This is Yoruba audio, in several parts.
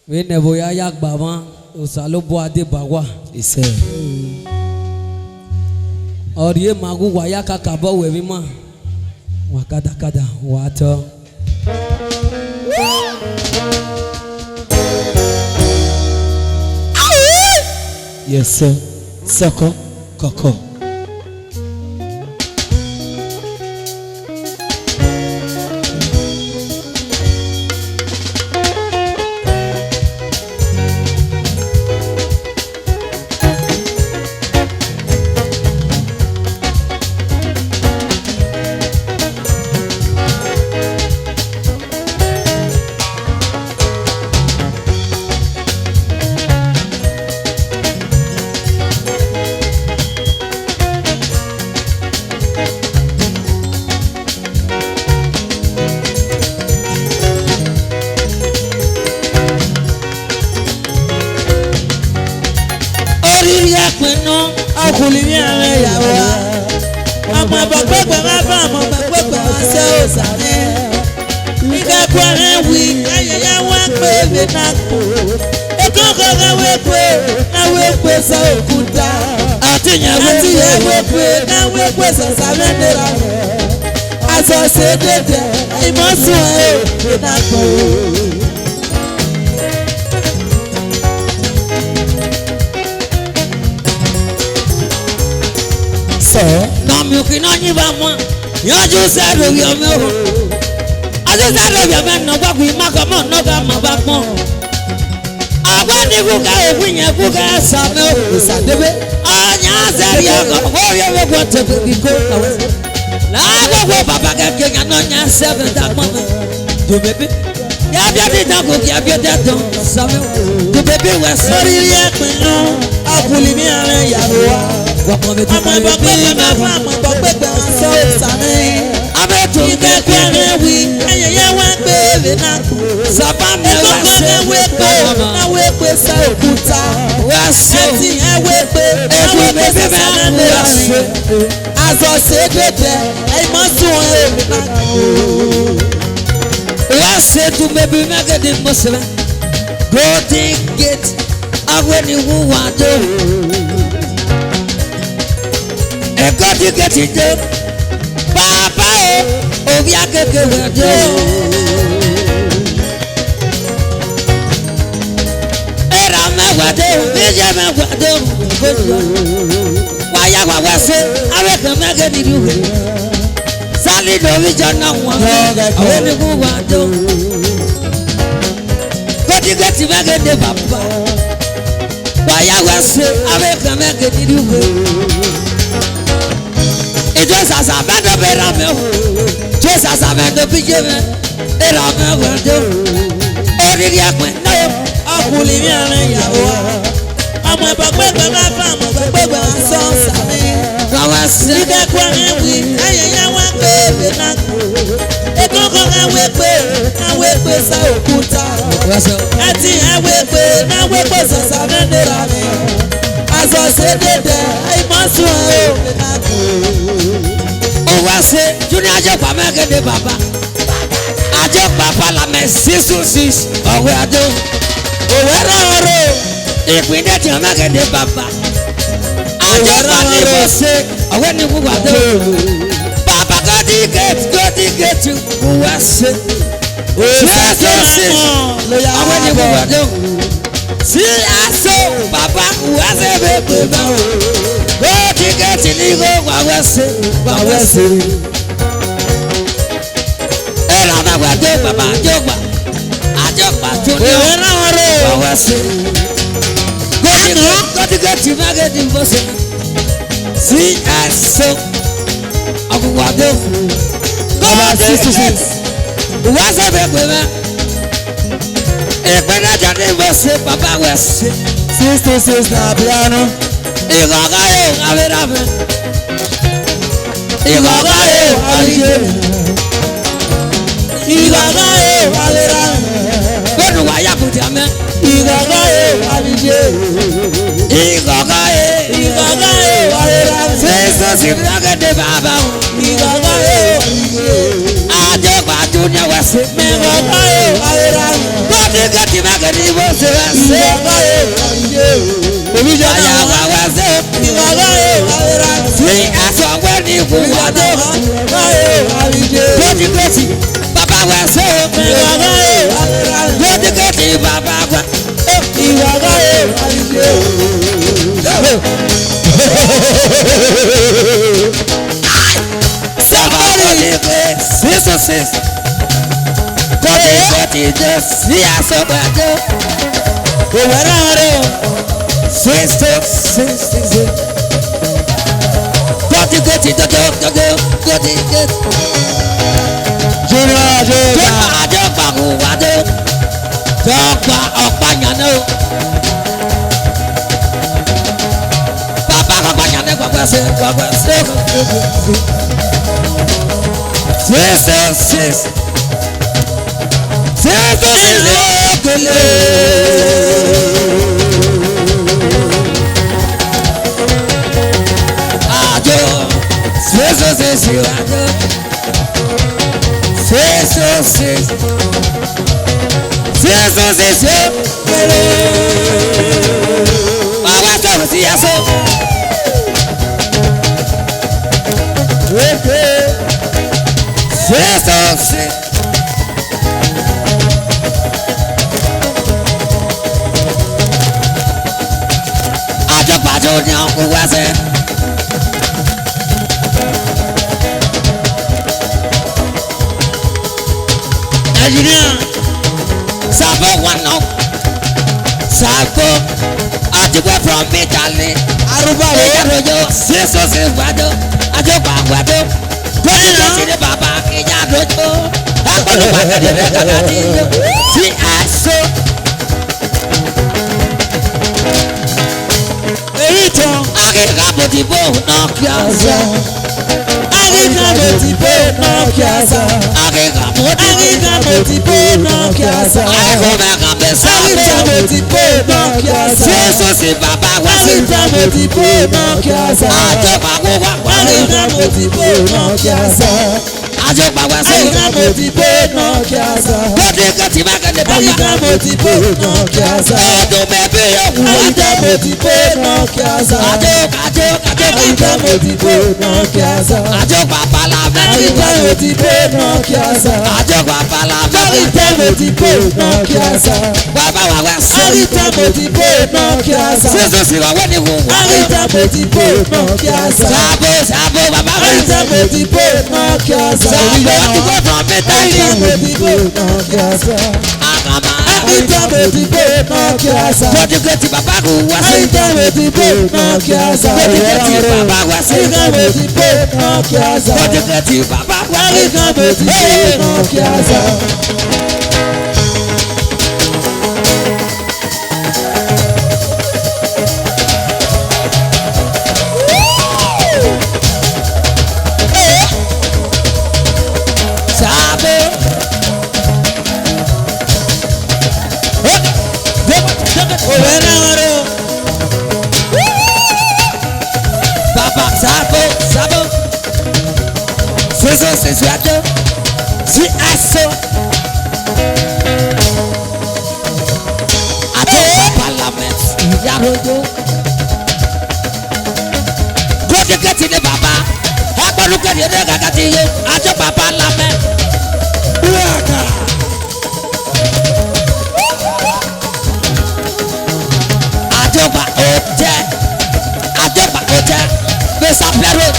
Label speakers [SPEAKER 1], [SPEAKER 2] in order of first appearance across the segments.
[SPEAKER 1] वे नेबोया याक बाबा उसालो बुआदे बागवा
[SPEAKER 2] इसे
[SPEAKER 1] और ये मागू वाया का काबा हुए भी माँ wakada kada water
[SPEAKER 2] yes sir sako koko
[SPEAKER 1] gati magani wo se wa se
[SPEAKER 2] Omi jẹ́
[SPEAKER 1] aya wa wa se si aso we ni ku wa do goti goti baba wa se goti goti baba wa somebody sis goti si aso we do sis goti
[SPEAKER 2] Junior
[SPEAKER 1] Jọba wàdó Jọba ọ̀pányànó bàbá ọ̀pányànó gbàgbà sí ògèlè àjò bàbá sọ̀rọ̀ sí yasọ. Àjọpàjọ ni ọkọ̀ wá sẹ́. Engineer, Sabo one now. Sabo, Ajiwe from Italy. Aruba Rojo, Siso Silvado, Ajoba Guado. Going on to the Baba Kenya Rojo. See, I saw. Agikamotibo no kiaza. Agikamotibo no kiaza. Agikamotibo no kiaza. Agikamotibo no kiaza. Yesu si baba wasi. Agikamotibo no kiaza. Agikamotibo no kiaza. Ajoba wasi. Agikamotibo no kiaza. Agikamotibo no kiaza. Agikamotibo no kiaza. Agikamotibo no kiaza. Ajoba palame. Agikamotibo no kiaza. Ajoba palame. Agikamotibo no kiaza. Baba wa wasi. Agikamotibo no kiaza. Siso siwa weni wuwa. Agikamotibo no kiaza. Sabo baba wa. Agikamotibo no kiaza. Agikamotibo no kiaza. Agikamotibo no kiaza. Agikamotibo baba wa wasi. Agikamotibo no kiaza. Agikamotibo baba wa wasi. Agikamotibo no kiaza. Agikamotibo baba wa wasi. Agikamotibo no kiaza. Sabo, Suado, si aso, ato parliament, yarodo, kodi kati ne baba, akbalu kadi ne kakati ye, ato parliament, uaka, ato pa ote, besa plero.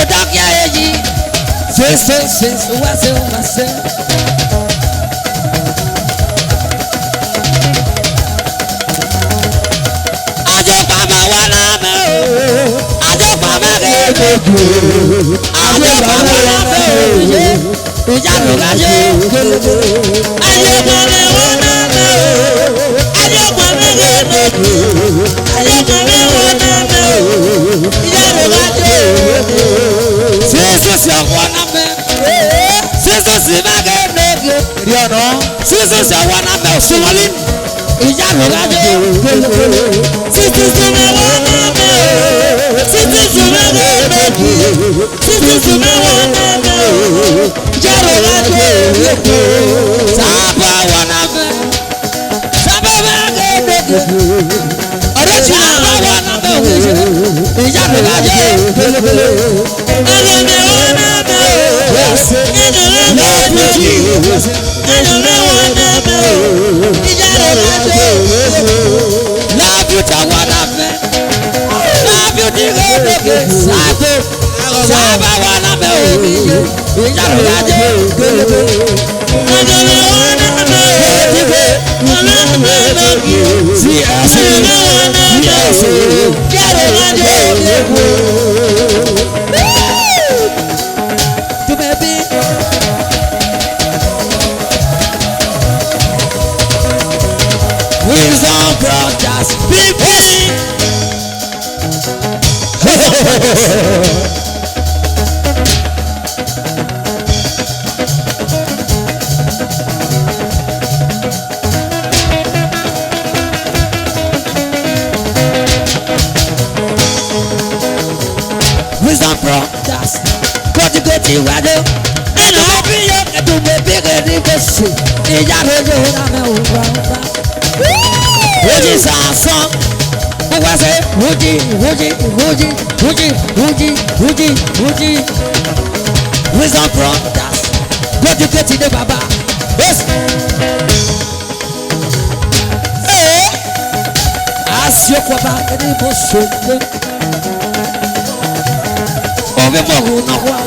[SPEAKER 1] Odakia eji, wase. Ajo baba wana me, ajo baba gebe, ajo baba wana me, uja nugaje, ajo baba wana me, ajo baba gebe, ajo baba wana me, uja nugaje. Jesus ya wana me. Jesus ibaga nege. Riano. Jesus ya wana me. Sumali. Ijaro gaje. Jesus me wana me. Jesus ibaga nege. Jesus me wana me. Ijaro gaje. Saba wana me. Wisdom brothers, people. Wisdom brothers, go to radio. And I'll be your to be bigger than this. Woody song, who was it? Woody. Wisdom brothers, go to get in the Baba. Yes. As your Baba, any motion. Oh, the Mogu, no one.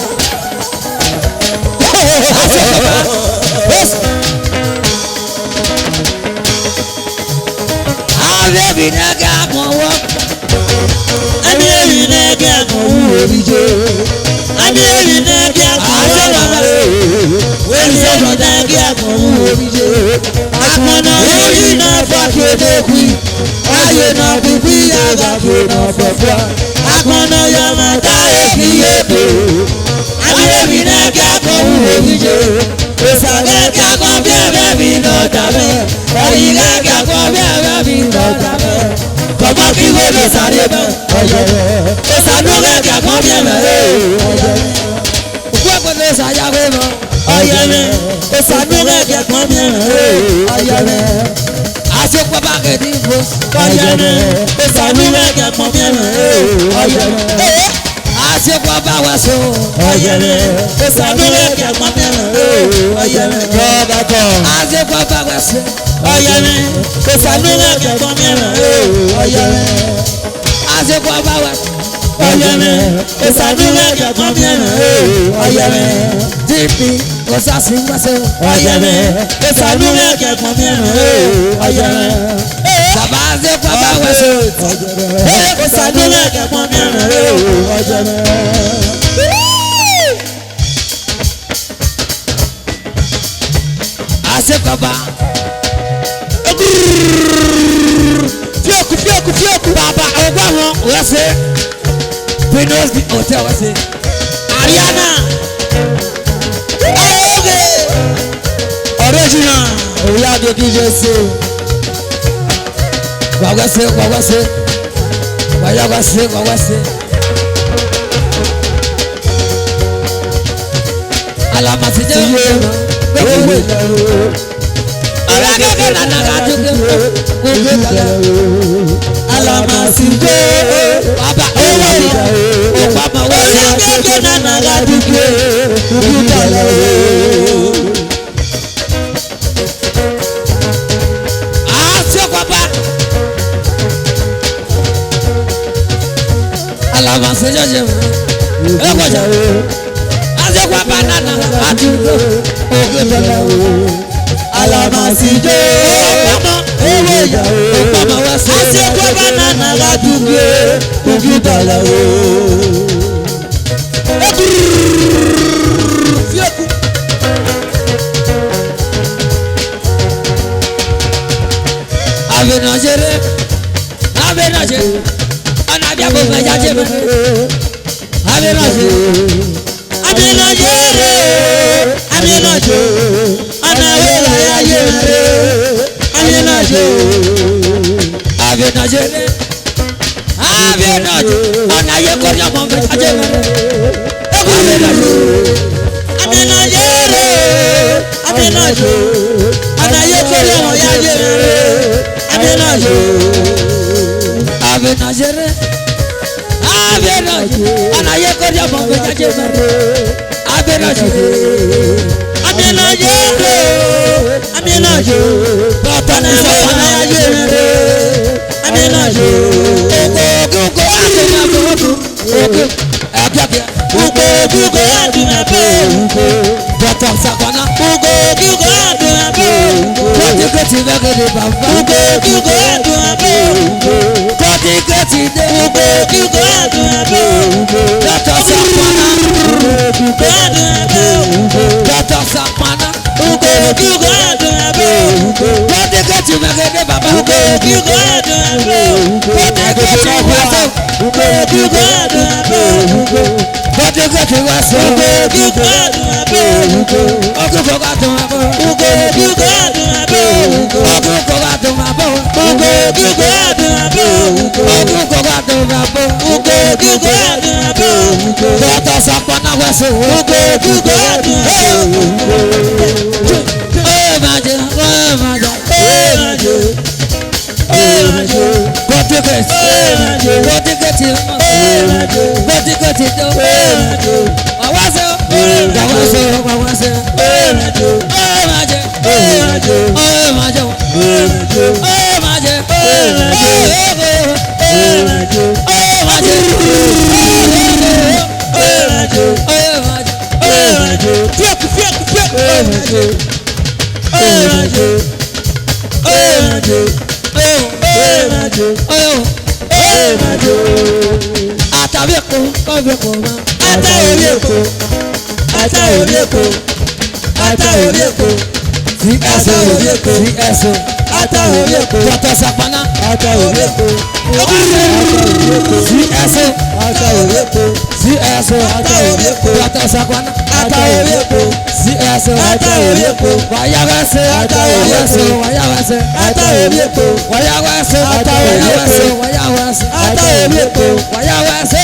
[SPEAKER 1] Yes. Every nigga go up. Every nigga go over. Every nigga go over. When every nigga go over. I'm gonna hold you now for the queen. I know the queen I got you now for fun. I'm gonna yam and die if you do. Every nigga go over. It's a nigga go baby, no time. Every nigga go baby, no time. Comment qui veut me saluer? Et ça nous regarde combien pourquoi vous ne savez pas? Et ça nous regarde combien? À ce quoi pas que dit vous? Et ça nous regarde combien? À ce quoi pas wasso? Et ça nous regarde combien? D'accord. À ce quoi pas wasso? Et ça nous regarde combien? À ce quoi pas wasso? Et ça nous regarde combien? Depuis que ça s'est passé. Et ça nous regarde combien? Ça va se quoi pas wasso? Et ça nous regarde combien? À ce quoi pas? Fioku baba ogwa won wese Venus the hotel wese Ariana okay original oya de DJ say wawase alama si Alamasinde Baba Owa Baba Oya Nana Gaduke Ukutala Asio Baba Alamasinde Ekoja Asio Baba Nana Gaduke Ukutala Alamasinde Oya Baba wase Asio Baba Nana Gaduke Ukutala Fioku Avenagere Anabia Boga Jajeme Avenagere Anawela ya yere Avenagere Anaye koria mombe ajeme Avenagere Anaye koria moya jeme Avenagere Abẹ́rẹ́jì àlàyé kọjá mọ̀ pé jáde mẹ́rin. Abẹ́rẹ́jì Abẹ́rẹ́jì Abẹ́rẹ́jì bàtà ní sọ́kàn ayé mẹ́rin. Abẹ́rẹ́jì ògógógó àtúnyàgbọ́dún ògó ẹ̀kẹ́kẹ́ ògógógó àtúnyàgbọ́ bàtà sàkànnà ògógógó àtúnyàgbọ́ kọ́tíkẹ́tì lẹ́gẹ̀dẹ̀ bàbá ògógógó àtúnyàgbọ́ kọ́tíkẹ́tì dé ògógógó àtúnyàgbọ́ bàtà sàkànnà ògógógó àtúnyàgbọ́ bàtà sàkànnà ògógógó àtúnyàgbọ́ kọ́tíkẹ́tì lẹ́gẹ̀dẹ̀ bàbá ògógógó àtúnyàgbọ́ kọ́tíkẹ́tì wàsó ògógógó àtúnyàgbọ́ kọ́tíkẹ́tì wàsó ògógógó àtúnyàgbọ́ ògógógó àtúnyàgbọ́ ògógógó àtúnyàgbọ́ ògógógó àtúnyàgbọ́ ògógógó àtúnyàgbọ́ ògógógó àtúnyàgbọ́ ògógógó àtúnyàgbọ́ bàtà sàkànnà wàsó ògógógó àtúnyàgbọ́. Maje, bàtà sàkànnà bàtà sàkànnà wayawase wayawase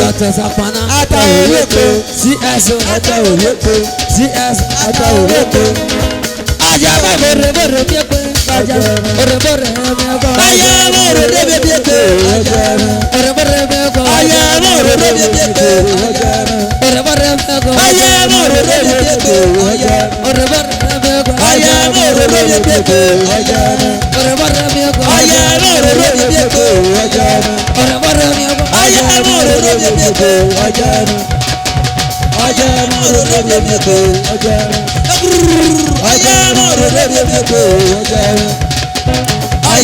[SPEAKER 1] bàtà sàkànnà Aja borre borre bieko aja borre borre bieko aja borre borre bieko aja borre borre bieko aja borre borre bieko aja borre borre bieko aja borre borre bieko aja borre borre bieko aja borre borre bieko aja borre borre bieko aja borre borre bieko aja borre borre bieko aja borre borre bieko aja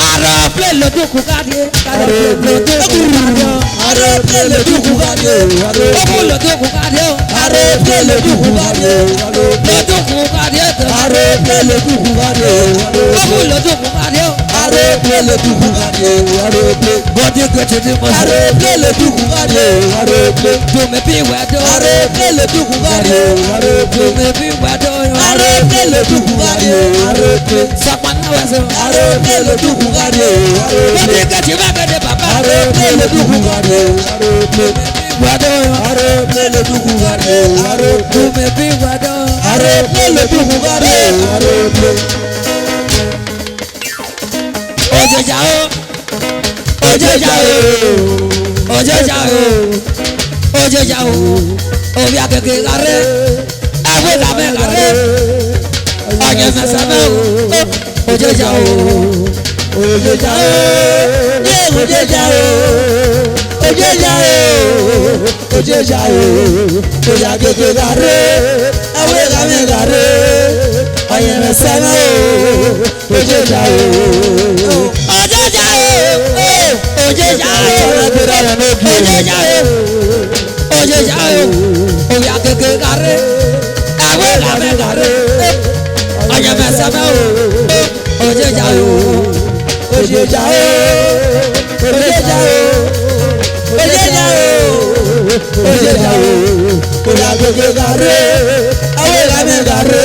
[SPEAKER 1] Arrople lo duku kadie, arrople lo duku kadie, arrople lo duku kadie, arrople lo duku kadie, arrople lo duku kadie, lo duku kadie, arrople lo duku kadie, arrople lo duku kadie, arrople lo duku kadie, arrople body get the most, arrople lo duku kadie, arrople to me be wedo, arrople lo duku kadie, arrople me be wedo, arrople lo duku kadie, arrople sakwana waso, arrople lo duku kadie, body get the back de papa, arrople lo duku kadie, arrople wedo, arrople lo duku kadie, arrople me be wedo, arrople lo duku kadie, arrople Ojejao, ojejao, obia keke gare, awe kame gare, anye mesame ojejao, obia keke gare, awe kame gare, anye mesame ojejao. Ojejao, obia keke gare, awe kame gare, anye mesame ojejao, obia keke gare, awe kame gare,